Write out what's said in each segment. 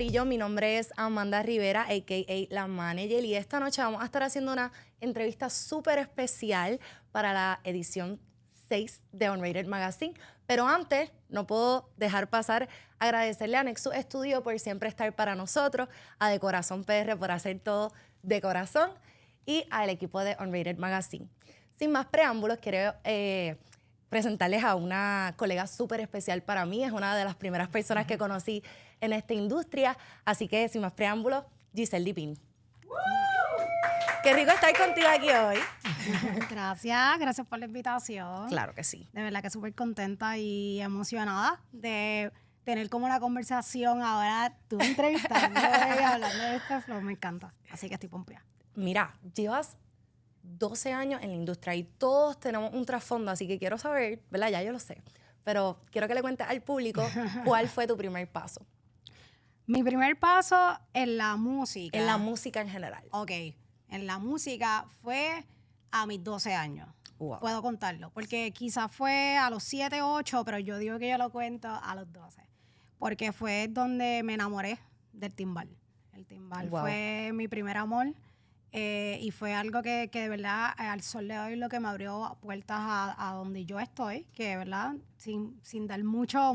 corillo, mi nombre es Amanda Rivera, a.k.a. La Manager, y esta noche vamos a estar haciendo una entrevista súper especial para la edición 6 de Unrated Magazine. Pero antes, no puedo dejar pasar agradecerle a Nexus Studio por siempre estar para nosotros, a De Corazón PR por hacer todo de corazón y al equipo de Unrated Magazine. Sin más preámbulos, quiero presentarles a una colega súper especial para mí. Es una de las primeras personas que conocí en esta industria. Así que, sin más preámbulos, Giselle Dipin. Qué rico estar contigo aquí hoy. Gracias por la invitación. Claro que sí. De verdad que súper contenta y emocionada de tener como una conversación ahora, tú entrevistando y hablando de este flow, me encanta. Así que estoy pompeada. Mira, llevas 12 años en la industria y todos tenemos un trasfondo, así que quiero saber, ¿verdad? Ya yo lo sé, pero quiero que le cuentes al público cuál fue tu primer paso. Mi primer paso en la música. En la música en general. Ok, en la música fue a mis 12 años. Wow. Puedo contarlo, porque quizás fue a los 7, 8, pero yo digo que yo lo cuento a los 12, porque fue donde me enamoré del timbal. El timbal fue mi primer amor. Y fue algo que de verdad al sol de hoy lo que me abrió puertas a donde yo estoy, que de verdad sin dar mucha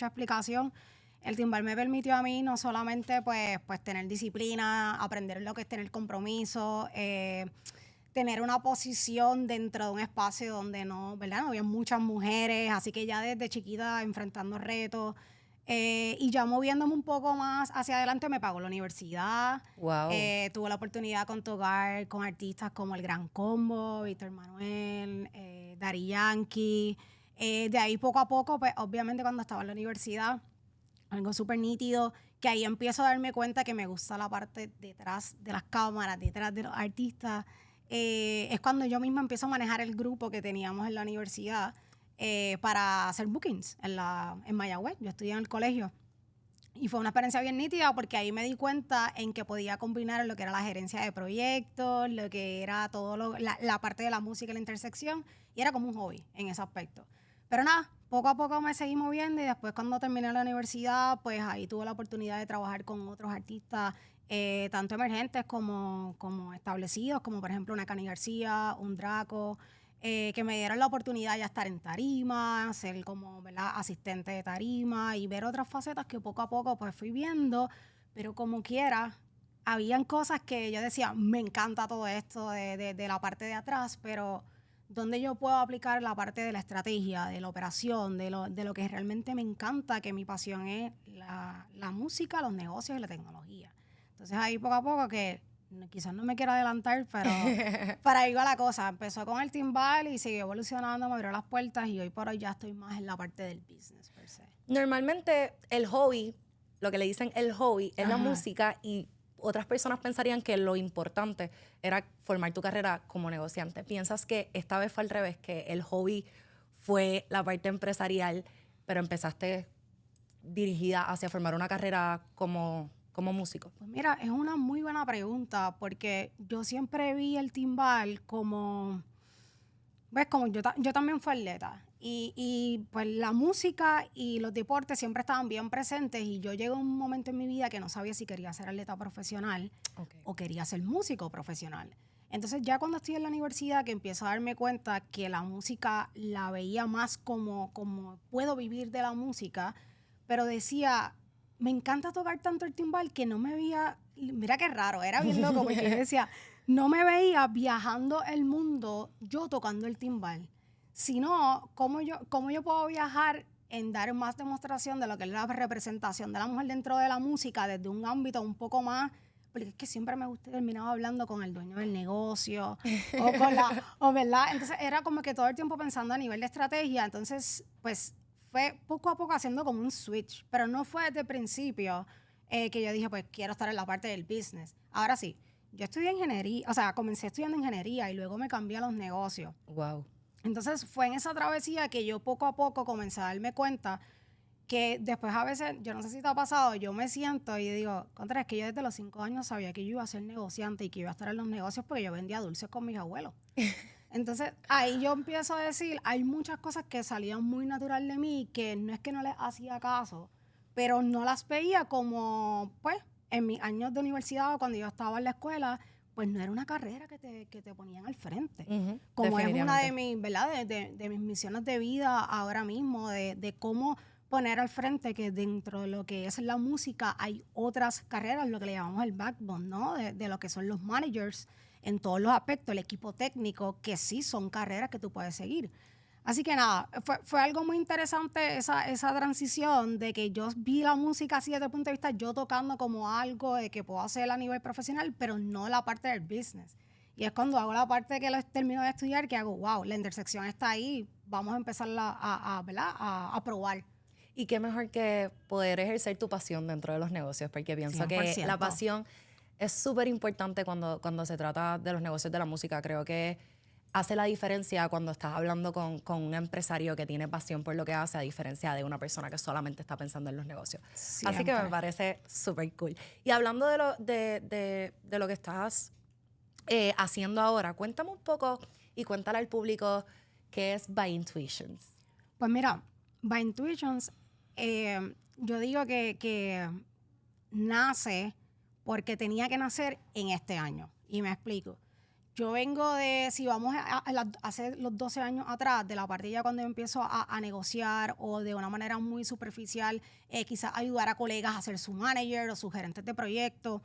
explicación, el timbal me permitió a mí no solamente pues tener disciplina, aprender lo que es tener compromiso, tener una posición dentro de un espacio donde no, ¿verdad? No había muchas mujeres, así que ya desde chiquita enfrentando retos. Y ya moviéndome un poco más hacia adelante me pagó la universidad. Wow. Tuve la oportunidad de tocar con artistas como El Gran Combo, Víctor Manuel, Daddy Yankee. De ahí poco a poco, pues obviamente cuando estaba en la universidad, algo súper nítido, que ahí empiezo a darme cuenta que me gusta la parte detrás de las cámaras, detrás de los artistas. Es cuando yo misma empiezo a manejar el grupo que teníamos en la universidad. Para hacer bookings en Mayagüez. Yo estudié en el colegio y fue una experiencia bien nítida porque ahí me di cuenta en que podía combinar lo que era la gerencia de proyectos, lo que era todo la parte de la música y la intersección, y era como un hobby en ese aspecto. Pero nada, poco a poco me seguí moviendo y después cuando terminé la universidad, pues ahí tuve la oportunidad de trabajar con otros artistas, tanto emergentes como establecidos, como por ejemplo una Cani García, un Draco, que me dieron la oportunidad ya estar en tarima, ser como, ¿verdad?, asistente de tarima y ver otras facetas que poco a poco pues fui viendo, pero como quiera, habían cosas que yo decía, me encanta todo esto de la parte de atrás, pero ¿dónde yo puedo aplicar la parte de la estrategia, de la operación, de lo que realmente me encanta, que mi pasión es la música, los negocios y la tecnología? Entonces ahí poco a poco que quizás no me quiero adelantar, pero para ahí va la cosa. Empezó con el timbal y siguió evolucionando, me abrió las puertas y hoy por hoy ya estoy más en la parte del business per se. Normalmente el hobby, lo que le dicen el hobby, es la música, y otras personas pensarían que lo importante era formar tu carrera como negociante. ¿Piensas que esta vez fue al revés, que el hobby fue la parte empresarial, pero empezaste dirigida hacia formar una carrera como músico? Pues mira, es una muy buena pregunta porque yo siempre vi el timbal como, ves, como yo también fui atleta y pues la música y los deportes siempre estaban bien presentes y yo llegué a un momento en mi vida que no sabía si quería ser atleta profesional o quería ser músico profesional. Entonces ya cuando estoy en la universidad que empiezo a darme cuenta que la música la veía más como puedo vivir de la música, pero decía, me encanta tocar tanto el timbal que no me veía, mira qué raro, era bien loco porque yo decía, no me veía viajando el mundo yo tocando el timbal, sino cómo yo puedo viajar en dar más demostración de lo que es la representación de la mujer dentro de la música desde un ámbito un poco más, porque es que siempre me gusta terminar hablando con el dueño del negocio o ¿verdad? Entonces era como que todo el tiempo pensando a nivel de estrategia, entonces pues fue poco a poco haciendo como un switch, pero no fue desde el principio que yo dije, pues quiero estar en la parte del business. Ahora sí, yo estudié ingeniería, o sea, comencé estudiando ingeniería y luego me cambié a los negocios. Wow. Entonces fue en esa travesía que yo poco a poco comencé a darme cuenta que después a veces, yo no sé si te ha pasado, yo me siento y digo, contra, es que yo desde los 5 años sabía que yo iba a ser negociante y que iba a estar en los negocios porque yo vendía dulces con mis abuelos. Entonces, ahí yo empiezo a decir, hay muchas cosas que salían muy natural de mí, que no es que no les hacía caso, pero no las veía como, pues, en mis años de universidad o cuando yo estaba en la escuela, pues no era una carrera que te ponían al frente. Como es una de mis, ¿verdad? De mis misiones de vida ahora mismo, de cómo poner al frente que dentro de lo que es la música hay otras carreras, lo que le llamamos el backbone, ¿no? De lo que son los managers en todos los aspectos, el equipo técnico, que sí son carreras que tú puedes seguir. Así que nada, fue algo muy interesante esa transición de que yo vi la música así desde el punto de vista yo tocando como algo de que puedo hacer a nivel profesional, pero no la parte del business. Y es cuando hago la parte que lo termino de estudiar que hago, wow, la intersección está ahí, vamos a empezarla ¿verdad? A probar. Y qué mejor que poder ejercer tu pasión dentro de los negocios, porque pienso 100%. Que la pasión es súper importante cuando se trata de los negocios de la música. Creo que hace la diferencia cuando estás hablando con un empresario que tiene pasión por lo que hace, a diferencia de una persona que solamente está pensando en los negocios. Siempre. Así que me parece súper cool. Y hablando de lo que estás haciendo ahora, cuéntame un poco y cuéntale al público qué es By Intuitions. Pues mira, By Intuitions, yo digo que nace porque tenía que nacer en este año. Y me explico. Yo vengo de, si vamos a hacer los 12 años atrás, de la parte ya cuando yo empiezo a negociar o de una manera muy superficial, quizás ayudar a colegas a ser su manager o su gerente de proyecto.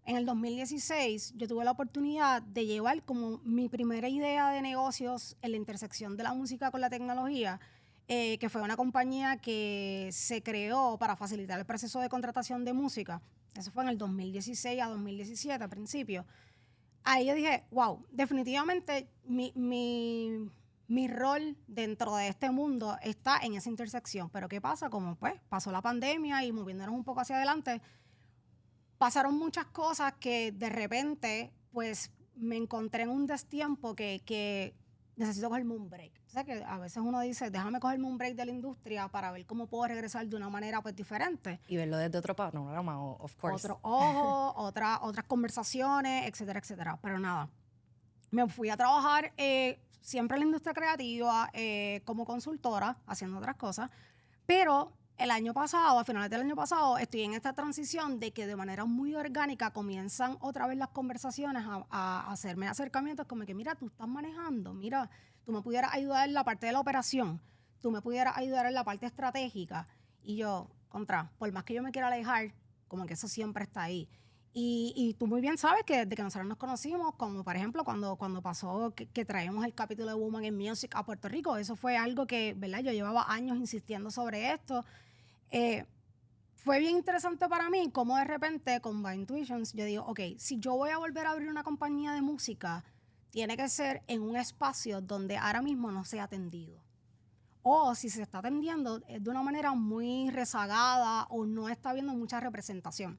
En el 2016 yo tuve la oportunidad de llevar como mi primera idea de negocios en la intersección de la música con la tecnología, que fue una compañía que se creó para facilitar el proceso de contratación de música. Eso fue en el 2016 a 2017, a principio. Ahí yo dije, wow, definitivamente mi rol dentro de este mundo está en esa intersección. Pero ¿qué pasa? Como pues pasó la pandemia y moviéndonos un poco hacia adelante, pasaron muchas cosas que de repente pues me encontré en un destiempo que necesito cogerme un break. O sea que a veces uno dice, déjame cogerme un break de la industria para ver cómo puedo regresar de una manera pues diferente. Y verlo desde otro panorama, of course. Otro ojo, otras conversaciones, etcétera, etcétera. Pero nada, me fui a trabajar siempre en la industria creativa como consultora, haciendo otras cosas. Pero el año pasado, a finales del año pasado, estoy en esta transición de que de manera muy orgánica comienzan otra vez las conversaciones a hacerme acercamientos como que, mira, tú estás manejando, mira, tú me pudieras ayudar en la parte de la operación, tú me pudieras ayudar en la parte estratégica. Y yo, por más que yo me quiera alejar, como que eso siempre está ahí. Y tú muy bien sabes que desde que nosotros nos conocimos, como por ejemplo cuando pasó que traemos el capítulo de Woman in Music a Puerto Rico, eso fue algo que, ¿verdad? Yo llevaba años insistiendo sobre esto. Fue bien interesante para mí cómo de repente con By Intuitions yo digo, ok, si yo voy a volver a abrir una compañía de música, tiene que ser en un espacio donde ahora mismo no sea atendido. O si se está atendiendo es de una manera muy rezagada o no está habiendo mucha representación.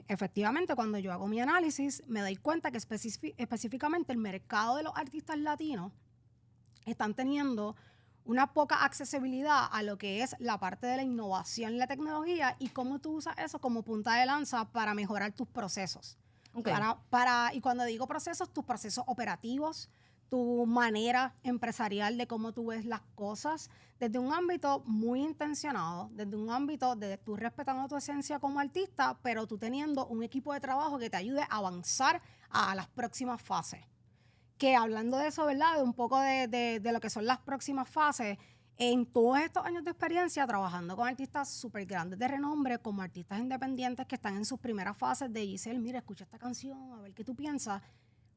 Efectivamente, cuando yo hago mi análisis, me doy cuenta que específicamente el mercado de los artistas latinos están teniendo una poca accesibilidad a lo que es la parte de la innovación y la tecnología y cómo tú usas eso como punta de lanza para mejorar tus procesos. Okay. Y cuando digo procesos, tus procesos operativos, tu manera empresarial de cómo tú ves las cosas, desde un ámbito muy intencionado, desde un ámbito de tú respetando tu esencia como artista, pero tú teniendo un equipo de trabajo que te ayude a avanzar a las próximas fases. Que hablando de eso, ¿verdad? De un poco de lo que son las próximas fases, en todos estos años de experiencia trabajando con artistas súper grandes de renombre, como artistas independientes que están en sus primeras fases de Giselle, mira, escucha esta canción, a ver qué tú piensas.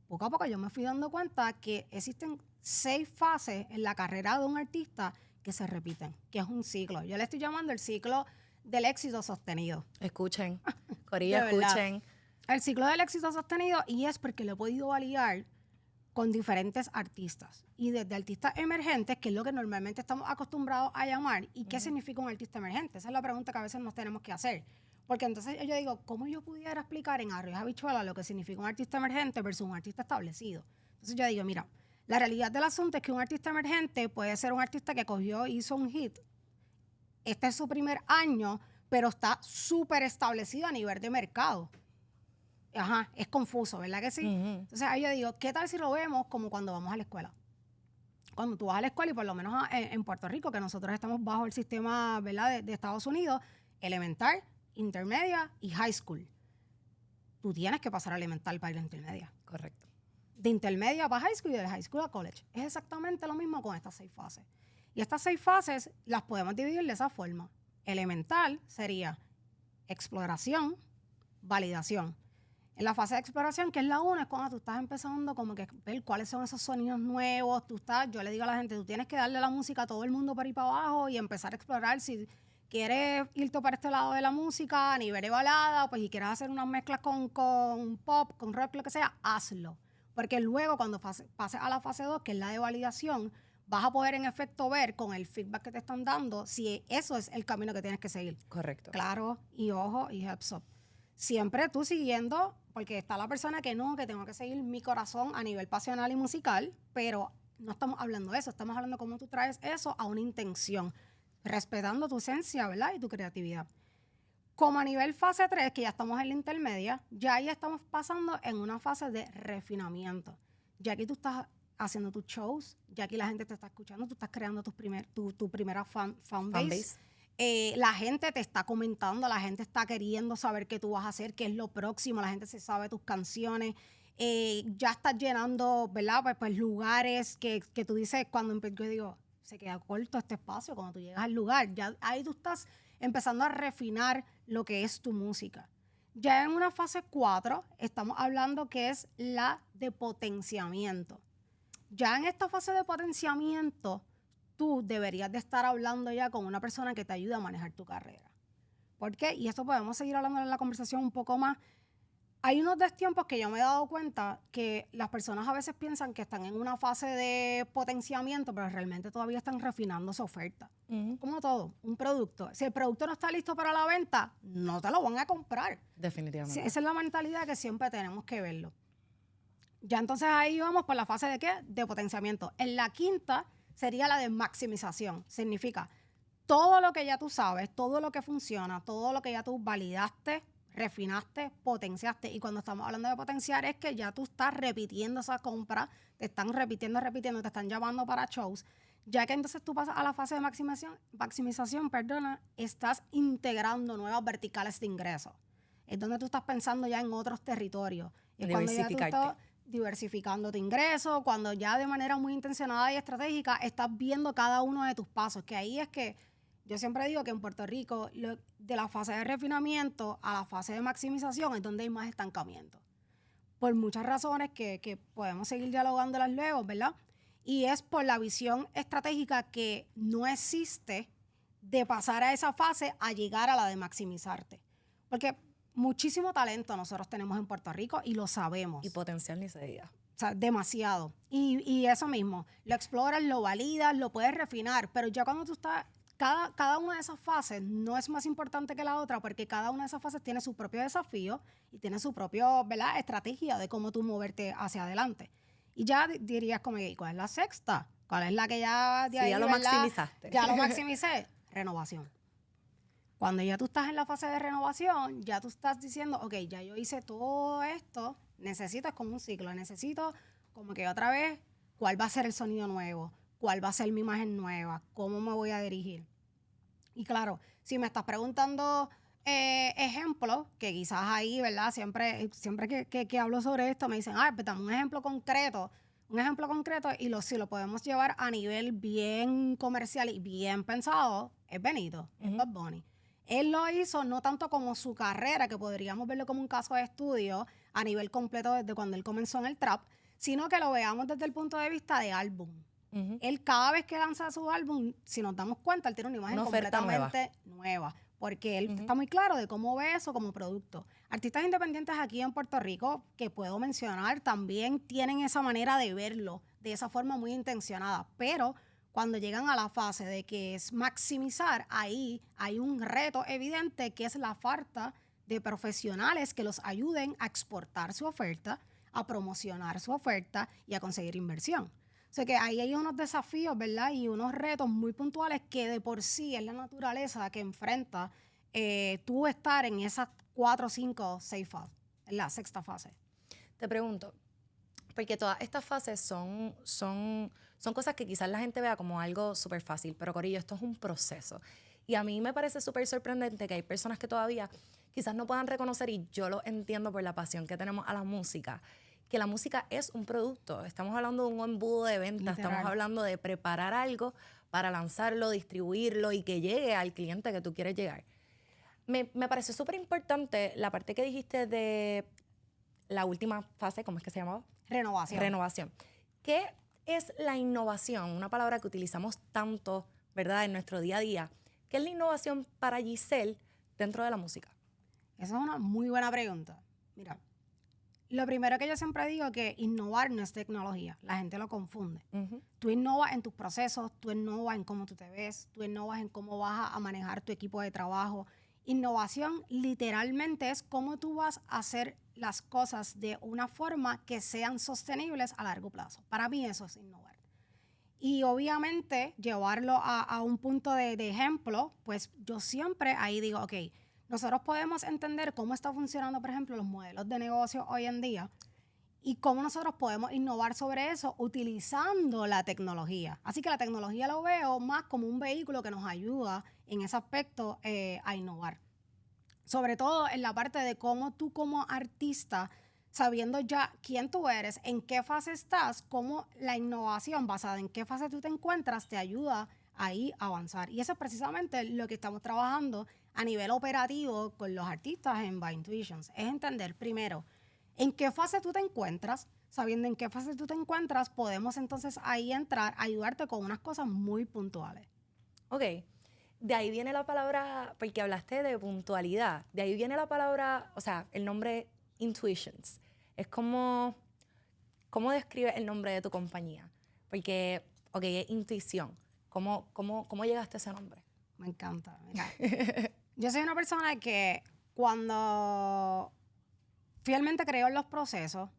Poco a poco yo me fui dando cuenta que existen 6 fases en la carrera de un artista que se repiten, que es un ciclo. Yo le estoy llamando el ciclo del éxito sostenido. Escuchen, Corillo, escuchen. El ciclo del éxito sostenido, y es porque lo he podido validar con diferentes artistas. Y desde artistas emergentes, que es lo que normalmente estamos acostumbrados a llamar. ¿Y qué significa un artista emergente? Esa es la pregunta que a veces nos tenemos que hacer. Porque entonces yo digo, ¿cómo yo pudiera explicar en arroz y habichuela lo que significa un artista emergente versus un artista establecido? Entonces yo digo, mira, la realidad del asunto es que un artista emergente puede ser un artista que hizo un hit. Este es su primer año, pero está súper establecido a nivel de mercado. Ajá, es confuso, ¿verdad que sí? Entonces ahí yo digo, ¿qué tal si lo vemos como cuando vamos a la escuela? Cuando tú vas a la escuela, y por lo menos en Puerto Rico, que nosotros estamos bajo el sistema, ¿verdad? de Estados Unidos, elemental, intermedia y high school. Tú tienes que pasar a elemental para ir a intermedia. Correcto. De intermedia para high school y de high school a college. Es exactamente lo mismo con estas 6 fases. Y estas 6 fases las podemos dividir de esa forma. Elemental sería exploración, validación. En la fase de exploración, que es la 1, es cuando tú estás empezando como que ver cuáles son esos sonidos nuevos. Yo le digo a la gente, tú tienes que darle la música a todo el mundo para ir para abajo y empezar a explorar. Si quieres irte para este lado de la música, a nivel de balada, pues si quieres hacer unas mezclas con pop, con rock, lo que sea, hazlo. Porque luego cuando pases a la fase 2, que es la de validación, vas a poder en efecto ver con el feedback que te están dando si eso es el camino que tienes que seguir. Correcto. Claro, y ojo, y heads up. Siempre tú siguiendo, porque está la persona que tengo que seguir mi corazón a nivel pasional y musical, pero no estamos hablando de eso, estamos hablando de cómo tú traes eso a una intención, respetando tu esencia, ¿verdad? Y tu creatividad. Como a nivel fase 3, que ya estamos en la intermedia, ya ahí estamos pasando en una fase de refinamiento. Ya aquí tú estás haciendo tus shows, ya aquí la gente te está escuchando, tú estás creando tu primera fan base. La gente te está comentando, la gente está queriendo saber qué tú vas a hacer, qué es lo próximo, la gente se sabe tus canciones, ya estás llenando, ¿verdad? Pues lugares que tú dices, yo digo, se queda corto este espacio, cuando tú llegas al lugar, ya ahí tú estás empezando a refinar lo que es tu música. Ya en una fase 4 estamos hablando que es la de potenciamiento. Ya en esta fase de potenciamiento, tú deberías de estar hablando ya con una persona que te ayude a manejar tu carrera. ¿Por qué? Y esto podemos seguir hablando en la conversación un poco más. Hay unos destiempos que yo me he dado cuenta que las personas a veces piensan que están en una fase de potenciamiento, pero realmente todavía están refinando su oferta. Como todo, un producto. Si el producto no está listo para la venta, no te lo van a comprar. Definitivamente. Esa es la mentalidad que siempre tenemos que verlo. Ya entonces ahí vamos por la fase de ¿qué? De potenciamiento. En la 5ª sería la de maximización. Significa todo lo que ya tú sabes, todo lo que funciona, todo lo que ya tú validaste, refinaste, potenciaste. Y cuando estamos hablando de potenciar es que ya tú estás repitiendo esa compra, te están repitiendo, te están llamando para shows. Ya que entonces tú pasas a la fase de maximización, estás integrando nuevas verticales de ingresos. Es donde tú estás pensando ya en otros territorios. Es cuando ya tú estás diversificando tu ingreso, cuando ya de manera muy intencionada y estratégica estás viendo cada uno de tus pasos, que ahí es que yo siempre digo que en Puerto Rico, de la fase de refinamiento a la fase de maximización es donde hay más estancamiento. Por muchas razones que podemos seguir dialogándolas luego, ¿verdad? Y es por la visión estratégica que no existe de pasar a esa fase a llegar a la de maximizarte. Porque muchísimo talento nosotros tenemos en Puerto Rico y lo sabemos. Y potencial ni se diga. O sea, demasiado. Y eso mismo, lo exploras, lo validas, lo puedes refinar, pero ya cuando tú estás... Cada una de esas fases no es más importante que la otra porque cada una de esas fases tiene su propio desafío y tiene su propia, ¿verdad?, estrategia de cómo tú moverte hacia adelante. Y ya dirías como, ¿y cuál es la 6ª? ¿Cuál es la que ya... Sí, ya lo maximizaste. Ya lo maximicé. Renovación. Cuando ya tú estás en la fase de renovación, ya tú estás diciendo, ok, ya yo hice todo esto, necesito, es como un ciclo, necesito como que otra vez, ¿cuál va a ser el sonido nuevo? ¿Cuál va a ser mi imagen nueva? ¿Cómo me voy a dirigir? Y claro, si me estás preguntando ejemplos, que quizás ahí, ¿verdad? Siempre que hablo sobre esto me dicen, pues dame un ejemplo concreto y si lo podemos llevar a nivel bien comercial y bien pensado, es Benito, es Bad Bunny. Él lo hizo no tanto como su carrera, que podríamos verlo como un caso de estudio a nivel completo desde cuando él comenzó en el trap, sino que lo veamos desde el punto de vista de álbum. Él cada vez que lanza su álbum, si nos damos cuenta, él tiene una imagen completamente nueva. Porque él está muy claro de cómo ve eso como producto. Artistas independientes aquí en Puerto Rico, que puedo mencionar, también tienen esa manera de verlo, de esa forma muy intencionada. Pero cuando llegan a la fase de que es maximizar, ahí hay un reto evidente que es la falta de profesionales que los ayuden a exportar su oferta, a promocionar su oferta y a conseguir inversión. O sea que ahí hay unos desafíos, ¿verdad? Y unos retos muy puntuales que de por sí es la naturaleza que enfrenta tú estar en esas 4, 5, 6 fases, en la 6ª fase. Te pregunto, porque todas estas fases son cosas que quizás la gente vea como algo súper fácil, pero Corillo, esto es un proceso. Y a mí me parece súper sorprendente que hay personas que todavía quizás no puedan reconocer, y yo lo entiendo por la pasión que tenemos a la música, que la música es un producto. Estamos hablando de un embudo de venta, Literal. estamos hablando de preparar algo para lanzarlo, distribuirlo y que llegue al cliente que tú quieres llegar. Me pareció súper importante la parte que dijiste de la última fase, ¿cómo es que se llamaba? Renovación. Renovación. ¿Qué es la innovación? Una palabra que utilizamos tanto, ¿verdad?, en nuestro día a día. ¿Qué es la innovación para Giselle dentro de la música? Esa es una muy buena pregunta. Mira, lo primero que yo siempre digo es que innovar no es tecnología. La gente lo confunde. Tú innovas en tus procesos, tú innovas en cómo tú te ves, tú innovas en cómo vas a manejar tu equipo de trabajo. Innovación literalmente es cómo tú vas a hacer las cosas de una forma que sean sostenibles a largo plazo. Para mí eso es innovar. Y obviamente llevarlo a un punto de ejemplo, pues yo siempre ahí digo, ok, nosotros podemos entender cómo está funcionando, por ejemplo, los modelos de negocio hoy en día y cómo nosotros podemos innovar sobre eso utilizando la tecnología. Así que la tecnología lo veo más como un vehículo que nos ayuda en ese aspecto a innovar. Sobre todo en la parte de cómo tú como artista, sabiendo ya quién tú eres, en qué fase estás, cómo la innovación basada en qué fase tú te encuentras te ayuda ahí a avanzar. Y eso es precisamente lo que estamos trabajando a nivel operativo con los artistas en By Intuitions. Es entender primero en qué fase tú te encuentras. Sabiendo en qué fase tú te encuentras, podemos entonces ahí entrar, ayudarte con unas cosas muy puntuales. Ok. De ahí viene la palabra, porque hablaste de puntualidad, de ahí viene la palabra, o sea, el nombre Intuitions. Es como, ¿cómo describes el nombre de tu compañía? Porque, ok, es intuición. ¿Cómo llegaste a ese nombre? Me encanta. Mira, yo soy una persona que cuando fielmente creo en los procesos,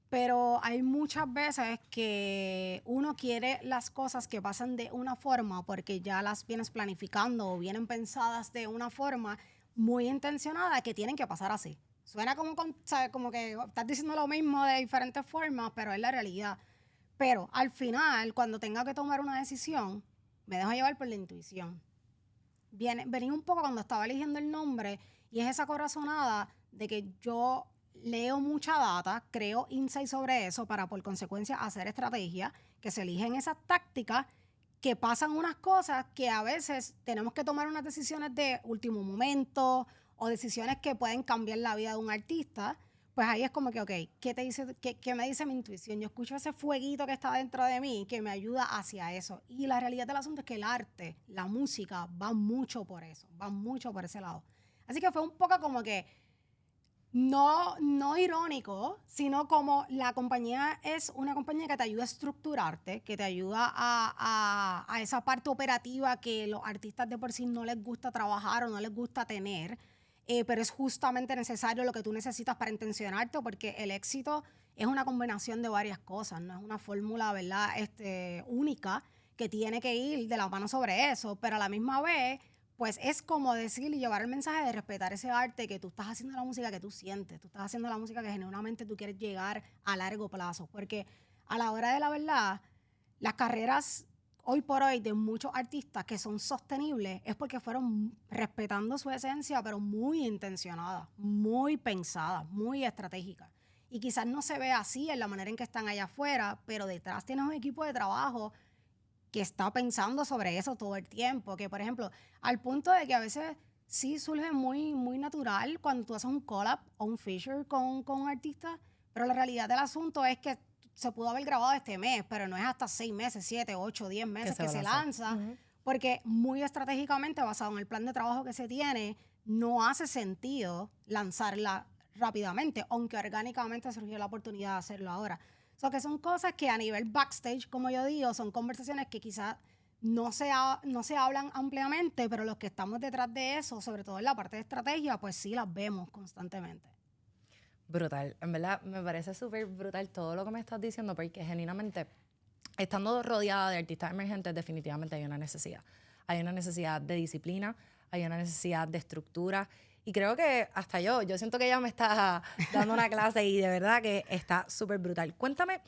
pero hay muchas veces que uno quiere las cosas que pasan de una forma porque ya las vienes planificando o vienen pensadas de una forma muy intencionada que tienen que pasar así. Suena como, ¿sabes? Como que estás diciendo lo mismo de diferentes formas, pero es la realidad. Pero al final, cuando tenga que tomar una decisión, me dejo llevar por la intuición. Venía un poco cuando estaba eligiendo el nombre y es esa corazonada de que yo leo mucha data, creo insight sobre eso para por consecuencia hacer estrategias que se eligen esas tácticas que pasan unas cosas que a veces tenemos que tomar unas decisiones de último momento o decisiones que pueden cambiar la vida de un artista. Pues ahí es como que, ok, ¿qué me dice mi intuición? Yo escucho ese fueguito que está dentro de mí que me ayuda hacia eso. Y la realidad del asunto es que el arte, la música, va mucho por eso, va mucho por ese lado. Así que fue un poco como que no irónico, sino como la compañía es una compañía que te ayuda a estructurarte, que te ayuda a esa parte operativa que los artistas de por sí no les gusta trabajar o no les gusta tener, pero es justamente necesario lo que tú necesitas para intencionarte, porque el éxito es una combinación de varias cosas, no es una fórmula, ¿verdad?, única que tiene que ir de la mano sobre eso, pero a la misma vez pues es como decir y llevar el mensaje de respetar ese arte, que tú estás haciendo la música que tú sientes, tú estás haciendo la música que genuinamente tú quieres llegar a largo plazo, porque a la hora de la verdad, las carreras hoy por hoy de muchos artistas que son sostenibles es porque fueron respetando su esencia, pero muy intencionadas, muy pensadas, muy estratégicas. Y quizás no se ve así en la manera en que están allá afuera, pero detrás tienes un equipo de trabajo que está pensando sobre eso todo el tiempo, que por ejemplo, al punto de que a veces sí surge muy, muy natural cuando tú haces un collab o un feature con un artista, pero la realidad del asunto es que se pudo haber grabado este mes, pero no es hasta 6 meses, 7, 8, 10 meses que se lanza, porque muy estratégicamente, basado en el plan de trabajo que se tiene, no hace sentido lanzarla rápidamente, aunque orgánicamente surgió la oportunidad de hacerlo ahora. So que son cosas que a nivel backstage, como yo digo, son conversaciones que quizás no se hablan ampliamente, pero los que estamos detrás de eso, sobre todo en la parte de estrategia, pues sí las vemos constantemente. Brutal. En verdad, me parece súper brutal todo lo que me estás diciendo, porque genuinamente, estando rodeada de artistas emergentes, definitivamente hay una necesidad. Hay una necesidad de disciplina, hay una necesidad de estructura. Y creo que hasta yo siento que ella me está dando una clase y de verdad que está súper brutal. Cuéntame,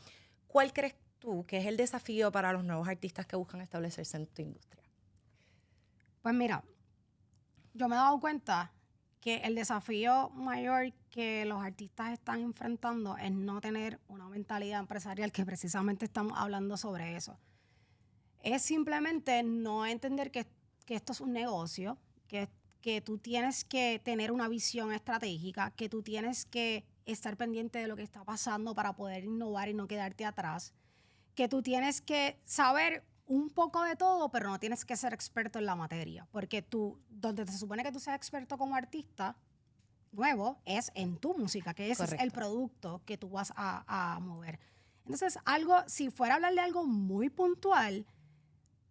¿cuál crees tú que es el desafío para los nuevos artistas que buscan establecerse en tu industria? Pues mira, yo me he dado cuenta que el desafío mayor que los artistas están enfrentando es no tener una mentalidad empresarial, que precisamente estamos hablando sobre eso. Es simplemente no entender que esto es un negocio, que tú tienes que tener una visión estratégica, que tú tienes que estar pendiente de lo que está pasando para poder innovar y no quedarte atrás, que tú tienes que saber un poco de todo, pero no tienes que ser experto en la materia, porque tú, donde se supone que tú seas experto como artista nuevo, es en tu música, que ese Correcto. es el producto que tú vas a mover. Entonces, algo, si fuera a hablar de algo muy puntual,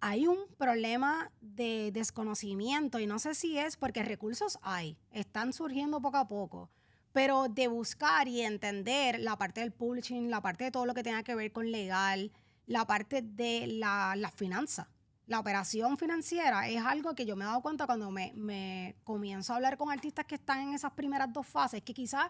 hay un problema de desconocimiento y no sé si es porque recursos hay, están surgiendo poco a poco, pero de buscar y entender la parte del publishing, la parte de todo lo que tenga que ver con legal, la parte de la finanza. La operación financiera es algo que yo me he dado cuenta cuando me comienzo a hablar con artistas que están en esas primeras dos fases, que quizás,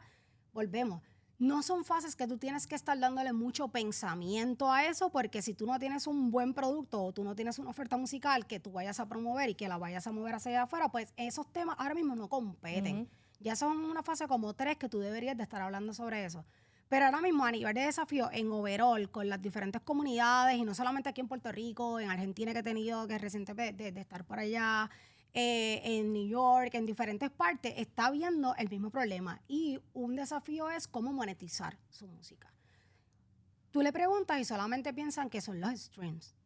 volvemos, no son fases que tú tienes que estar dándole mucho pensamiento a eso, porque si tú no tienes un buen producto o tú no tienes una oferta musical que tú vayas a promover y que la vayas a mover hacia allá afuera, pues esos temas ahora mismo no competen. Ya son una fase como 3 que tú deberías de estar hablando sobre eso. Pero ahora mismo a nivel de desafío en overall con las diferentes comunidades y no solamente aquí en Puerto Rico, en Argentina que he tenido que recientemente de estar por allá, en New York, en diferentes partes, está viendo el mismo problema. Y un desafío es cómo monetizar su música. Tú le preguntas y solamente piensan que son los streams.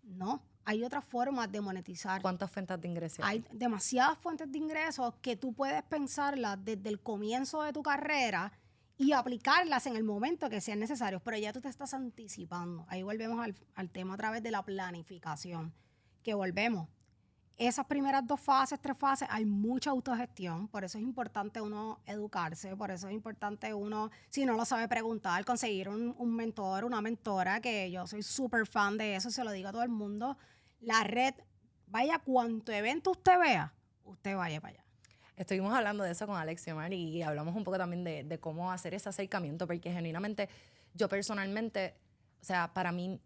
No, hay otras formas de monetizar. ¿Cuántas fuentes de ingresos Hay demasiadas fuentes de ingresos que tú puedes pensarlas desde el comienzo de tu carrera y aplicarlas en el momento que sean necesarios, pero ya tú te estás anticipando. Ahí volvemos al tema a través de la planificación, que volvemos. Esas primeras 2 fases, 3 fases, hay mucha autogestión, por eso es importante uno educarse, por eso es importante uno, si no lo sabe preguntar, conseguir un mentor, una mentora, que yo soy súper fan de eso, se lo digo a todo el mundo. La red, vaya cuanto evento usted vea, usted vaya para allá. Estuvimos hablando de eso con Alexiomar y hablamos un poco también de cómo hacer ese acercamiento, porque genuinamente yo personalmente, o sea, para mí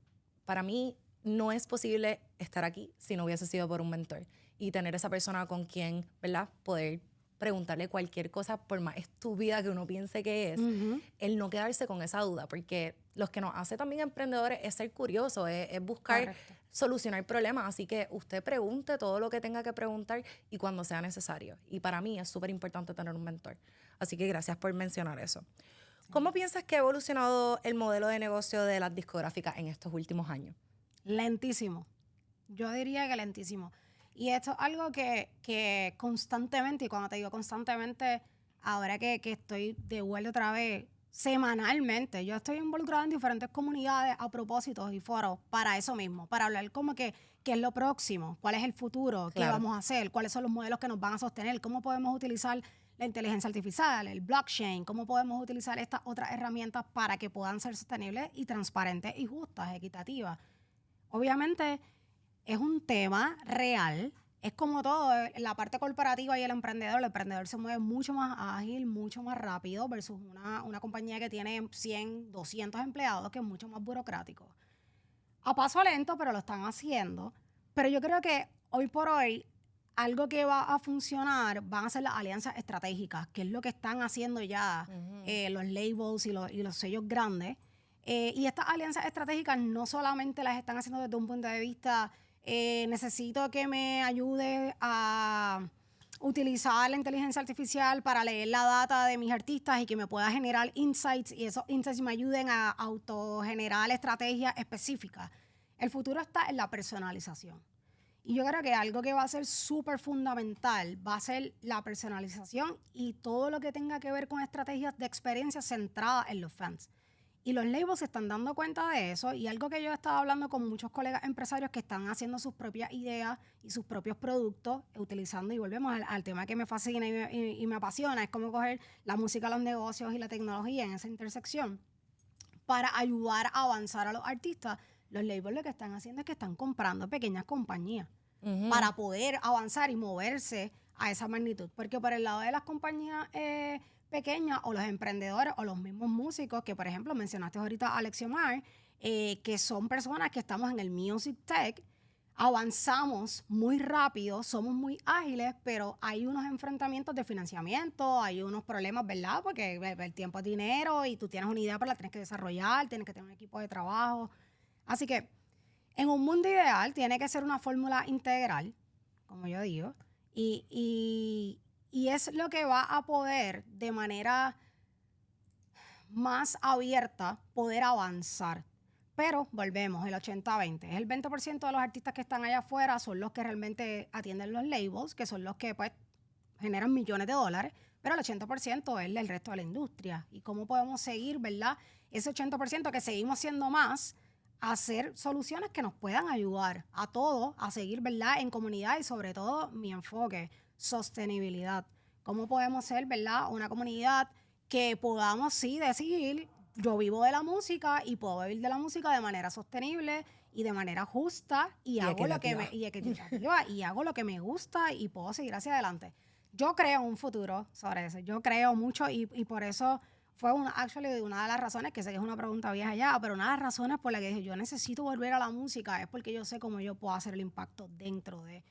no es posible estar aquí si no hubiese sido por un mentor y tener esa persona con quien, ¿verdad?, poder preguntarle cualquier cosa, por más estúpida que uno piense que es, el no quedarse con esa duda, porque lo que nos hace también emprendedores es ser curiosos, es buscar Correcto. solucionar problemas, así que usted pregunte todo lo que tenga que preguntar y cuando sea necesario. Y para mí es súper importante tener un mentor. Así que gracias por mencionar eso. ¿Cómo piensas que ha evolucionado el modelo de negocio de las discográficas en estos últimos años? Lentísimo. Yo diría que lentísimo. Y esto es algo que constantemente, y cuando te digo constantemente, ahora que estoy de vuelta otra vez, semanalmente, yo estoy involucrada en diferentes comunidades a propósitos y foros para eso mismo, para hablar como que qué es lo próximo, cuál es el futuro, qué Claro. vamos a hacer, cuáles son los modelos que nos van a sostener, cómo podemos utilizar la inteligencia artificial, el blockchain, cómo podemos utilizar estas otras herramientas para que puedan ser sostenibles y transparentes y justas, equitativas. Obviamente es un tema real, es como todo, la parte corporativa y el emprendedor se mueve mucho más ágil, mucho más rápido versus una compañía que tiene 100, 200 empleados, que es mucho más burocrático. A paso lento, pero lo están haciendo. Pero yo creo que hoy por hoy algo que va a funcionar van a ser las alianzas estratégicas, que es lo que están haciendo ya los labels y los sellos grandes. Y estas alianzas estratégicas no solamente las están haciendo desde un punto de vista, necesito que me ayude a utilizar la inteligencia artificial para leer la data de mis artistas y que me pueda generar insights y esos insights me ayuden a autogenerar estrategias específicas. El futuro está en la personalización. Y yo creo que algo que va a ser súper fundamental va a ser la personalización y todo lo que tenga que ver con estrategias de experiencia centradas en los fans. Y los labels se están dando cuenta de eso, y algo que yo he estado hablando con muchos colegas empresarios que están haciendo sus propias ideas y sus propios productos, utilizando, y volvemos al tema que me fascina y me apasiona, es cómo coger la música, los negocios y la tecnología en esa intersección para ayudar a avanzar a los artistas. Los labels lo que están haciendo es que están comprando pequeñas compañías para poder avanzar y moverse a esa magnitud. Porque por el lado de las compañías pequeñas o los emprendedores o los mismos músicos, que por ejemplo mencionaste ahorita a Alexiomar, que son personas que estamos en el music tech, avanzamos muy rápido, somos muy ágiles, pero hay unos enfrentamientos de financiamiento, hay unos problemas, ¿verdad? Porque el tiempo es dinero y tú tienes una idea, pero la tienes que desarrollar, tienes que tener un equipo de trabajo. Así que en un mundo ideal tiene que ser una fórmula integral, como yo digo, y es lo que va a poder de manera más abierta poder avanzar. Pero volvemos, el 80-20. Es el 20% de los artistas que están allá afuera son los que realmente atienden los labels, que son los que pues generan millones de dólares, pero el 80% es el resto de la industria. ¿Y cómo podemos seguir, verdad? Ese 80% que seguimos siendo más, a hacer soluciones que nos puedan ayudar a todos a seguir, ¿verdad? En comunidad y sobre todo mi enfoque, sostenibilidad. ¿Cómo podemos ser, verdad? Una comunidad que podamos, sí, decidir, yo vivo de la música y puedo vivir de la música de manera sostenible y de manera justa y hago lo que me, y hago lo que me gusta y puedo seguir hacia adelante. Yo creo un futuro sobre eso. Yo creo mucho y por eso fue una de las razones, que sé que es una pregunta vieja ya, pero una de las razones por la que dije yo necesito volver a la música es porque yo sé cómo yo puedo hacer el impacto dentro de.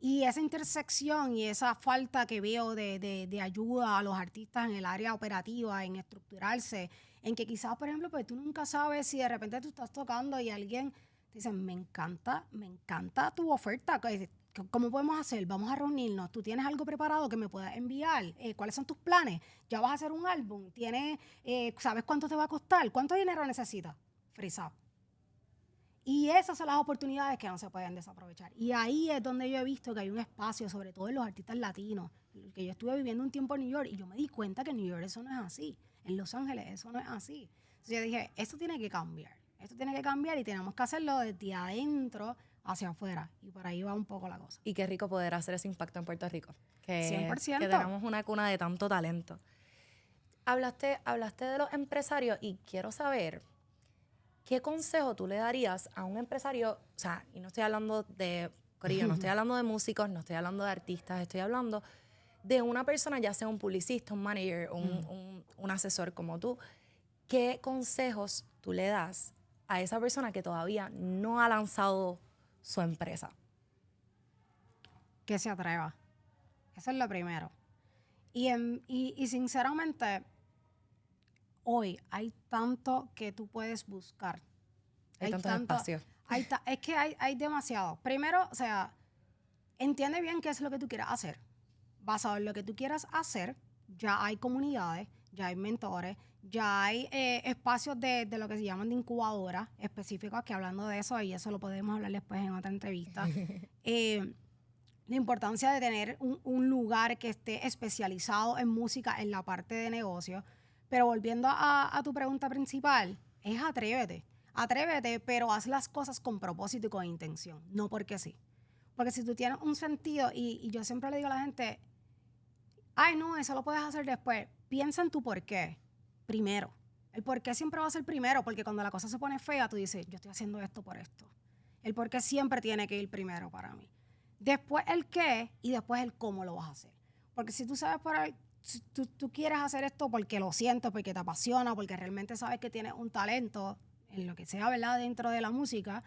Y esa intersección y esa falta que veo de ayuda a los artistas en el área operativa, en estructurarse, en que quizás, por ejemplo, pues tú nunca sabes si de repente tú estás tocando y alguien te dice, me encanta tu oferta, ¿cómo podemos hacer? Vamos a reunirnos, ¿tú tienes algo preparado que me puedas enviar? ¿Cuáles son tus planes? ¿Ya vas a hacer un álbum? ¿Sabes cuánto te va a costar? ¿Cuánto dinero necesitas? Freeze up. Y esas son las oportunidades que no se pueden desaprovechar. Y ahí es donde yo he visto que hay un espacio, sobre todo en los artistas latinos, que yo estuve viviendo un tiempo en New York y yo me di cuenta que en New York eso no es así. En Los Ángeles eso no es así. Entonces yo dije, esto tiene que cambiar. Esto tiene que cambiar y tenemos que hacerlo desde adentro hacia afuera. Y por ahí va un poco la cosa. Y qué rico poder hacer ese impacto en Puerto Rico. 100%. Que tenemos una cuna de tanto talento. Hablaste de los empresarios y quiero saber, ¿qué consejo tú le darías a un empresario? O sea, y no estoy hablando de corillo, no estoy hablando de músicos, no estoy hablando de artistas, estoy hablando de una persona, ya sea un publicista, un manager, un asesor como tú. ¿Qué consejos tú le das a esa persona que todavía no ha lanzado su empresa? Que se atreva. Eso es lo primero. Y sinceramente, hoy hay tanto que tú puedes buscar. Hay tantos espacios. Es que hay demasiado. Primero, o sea, entiende bien qué es lo que tú quieras hacer. Basado en lo que tú quieras hacer, ya hay comunidades, ya hay mentores, ya hay espacios de lo que se llaman de incubadora específicos, que hablando de eso, y eso lo podemos hablar después en otra entrevista. La importancia de tener un lugar que esté especializado en música en la parte de negocio. Pero volviendo a tu pregunta principal, es atrévete. Atrévete, pero haz las cosas con propósito y con intención, no porque sí. Porque si tú tienes un sentido, y yo siempre le digo a la gente, ay, no, eso lo puedes hacer después. Piensa en tu por qué primero. El por qué siempre va a ser primero, porque cuando la cosa se pone fea, tú dices, yo estoy haciendo esto por esto. El por qué siempre tiene que ir primero para mí. Después el qué y después el cómo lo vas a hacer. Porque si tú sabes si tú quieres hacer esto porque lo sientes, porque te apasiona, porque realmente sabes que tienes un talento en lo que sea, ¿verdad? Dentro de la música,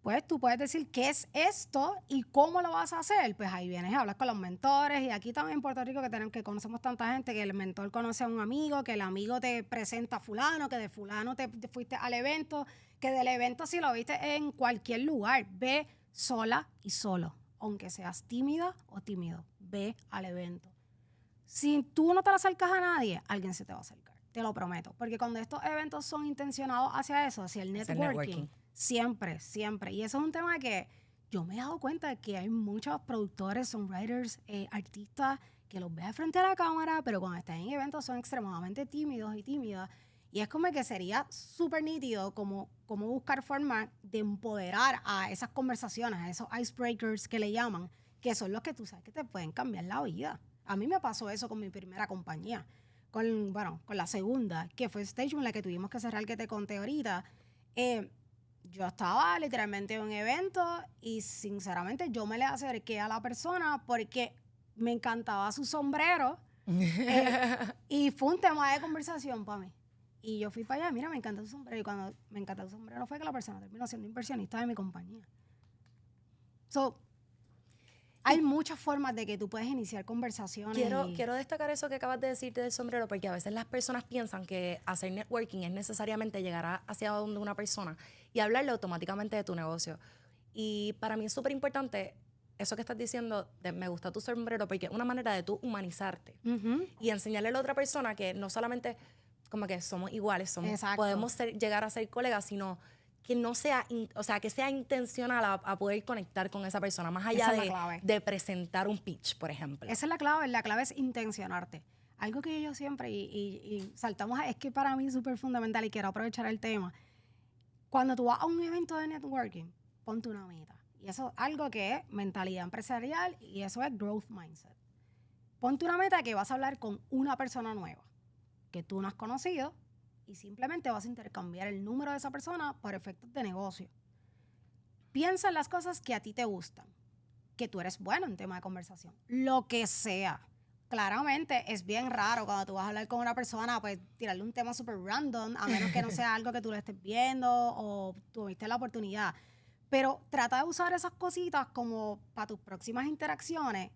pues tú puedes decir qué es esto y cómo lo vas a hacer. Pues ahí vienes a hablar con los mentores. Y aquí también en Puerto Rico que conocemos tanta gente, que el mentor conoce a un amigo, que el amigo te presenta a fulano, que de fulano te fuiste al evento, que del evento si lo viste en cualquier lugar. Ve sola y solo, aunque seas tímida o tímido. Ve al evento. Si tú no te lo acercas a nadie, alguien se te va a acercar. Te lo prometo. Porque cuando estos eventos son intencionados hacia eso, hacia el networking. Siempre. Y eso es un tema que yo me he dado cuenta de que hay muchos productores, songwriters, artistas que los ves frente a la cámara, pero cuando están en eventos son extremadamente tímidos y tímidas. Y es como que sería súper nítido como buscar formas de empoderar a esas conversaciones, a esos icebreakers que le llaman, que son los que tú sabes que te pueden cambiar la vida. A mí me pasó eso con mi primera compañía, con la segunda, que fue Stagement, la que tuvimos que cerrar, que te conté ahorita. Yo estaba literalmente en un evento y sinceramente yo me le acerqué a la persona porque me encantaba su sombrero y fue un tema de conversación para mí. Y yo fui para allá, mira, me encanta tu sombrero. Y cuando me encanta tu sombrero fue que la persona terminó siendo inversionista de mi compañía. So, hay muchas formas de que tú puedes iniciar conversaciones. Quiero destacar eso que acabas de decir del sombrero, porque a veces las personas piensan que hacer networking es necesariamente llegar hacia donde una persona y hablarle automáticamente de tu negocio. Y para mí es súper importante eso que estás diciendo de me gusta tu sombrero, porque es una manera de tú humanizarte y enseñarle a la otra persona que no solamente como que somos iguales, podemos llegar a ser colegas, sino que no sea, o sea, que sea intencional a poder conectar con esa persona, más allá de presentar un pitch, por ejemplo. Esa es la clave es intencionarte. Algo que yo siempre, y saltamos, es que para mí es súper fundamental y quiero aprovechar el tema. Cuando tú vas a un evento de networking, ponte una meta. Y eso es algo que es mentalidad empresarial y eso es growth mindset. Ponte una meta que vas a hablar con una persona nueva que tú no has conocido y simplemente vas a intercambiar el número de esa persona por efectos de negocio. Piensa en las cosas que a ti te gustan, que tú eres bueno en tema de conversación, lo que sea. Claramente es bien raro cuando tú vas a hablar con una persona, pues tirarle un tema súper random, a menos que no sea algo que tú le estés viendo o tuviste la oportunidad. Pero trata de usar esas cositas como para tus próximas interacciones.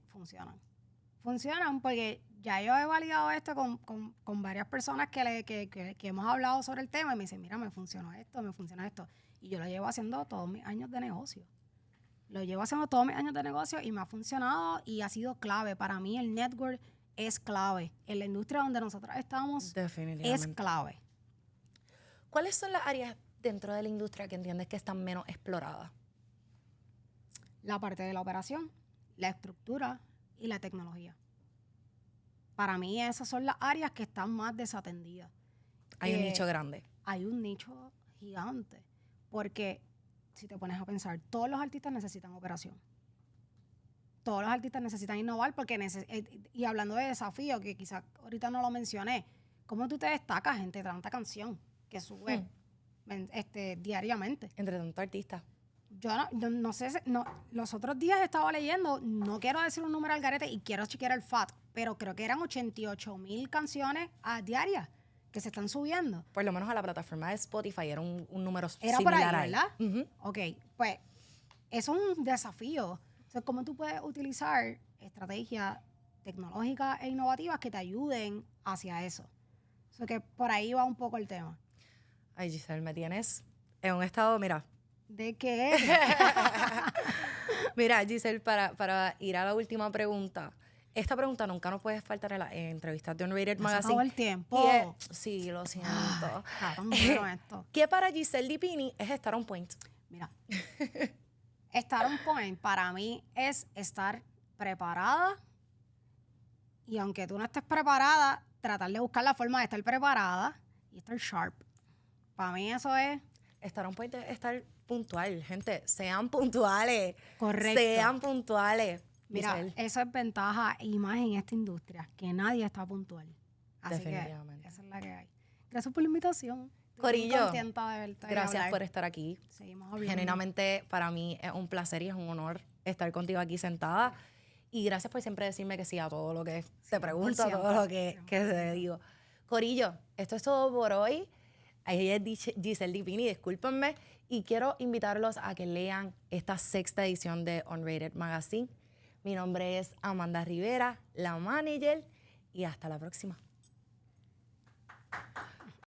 Funcionan porque ya yo he validado esto con varias personas que hemos hablado sobre el tema y me dicen, mira, me funciona esto. Y yo lo llevo haciendo todos mis años de negocio. Y me ha funcionado y ha sido clave. Para mí el network es clave. En la industria donde nosotros estamos es clave. ¿Cuáles son las áreas dentro de la industria que entiendes que están menos exploradas? La parte de la operación, la estructura y la tecnología. Para mí esas son las áreas que están más desatendidas. Hay un nicho grande. Hay un nicho gigante. Porque si te pones a pensar, todos los artistas necesitan operación. Todos los artistas necesitan innovar porque y hablando de desafío, que quizás ahorita no lo mencioné, ¿cómo tú te destacas entre tanta canción que sube diariamente? Entre tantos artistas. Yo no sé, los otros días estaba leyendo, no quiero decir un número al garete y quiero chequear el FAT, pero creo que eran 88,000 canciones diarias que se están subiendo. Por lo menos a la plataforma de Spotify era un número era similar. Era por ahí, ¿verdad? Ok, pues eso es un desafío. O sea, ¿cómo tú puedes utilizar estrategias tecnológicas e innovativas que te ayuden hacia eso? O sea, que por ahí va un poco el tema. Ay, Giselle, me tienes en un estado, mira. ¿De qué? Mira, Giselle, para ir a la última pregunta. Esta pregunta nunca nos puede faltar en las entrevistas de Unrated Magazine. Todo el tiempo. Sí, lo siento. Esto. ¿Qué para Giselle Dipini es estar on point? Mira, estar on point para mí es estar preparada y aunque tú no estés preparada, tratar de buscar la forma de estar preparada y estar sharp. Para mí eso es... Estar on point es estar puntual, gente. Sean puntuales. Correcto. Sean puntuales. Mira, Giselle. eso es ventaja y más en esta industria, que nadie está puntual. Así Definitivamente. que esa es la que hay. Gracias por la invitación. Corillo, estoy contenta de verte. Gracias por estar aquí. Seguimos hablando. Genuinamente, para mí es un placer y es un honor estar contigo aquí sentada. Y gracias por siempre decirme que sí a todo lo que te pregunto, a todo lo que te digo. Corillo, esto es todo por hoy. Ella es Giselle Dipini, discúlpenme. Y quiero invitarlos a que lean esta 6ª edición de Unrated Magazine. Mi nombre es Amanda Rivera, la manager, y hasta la próxima.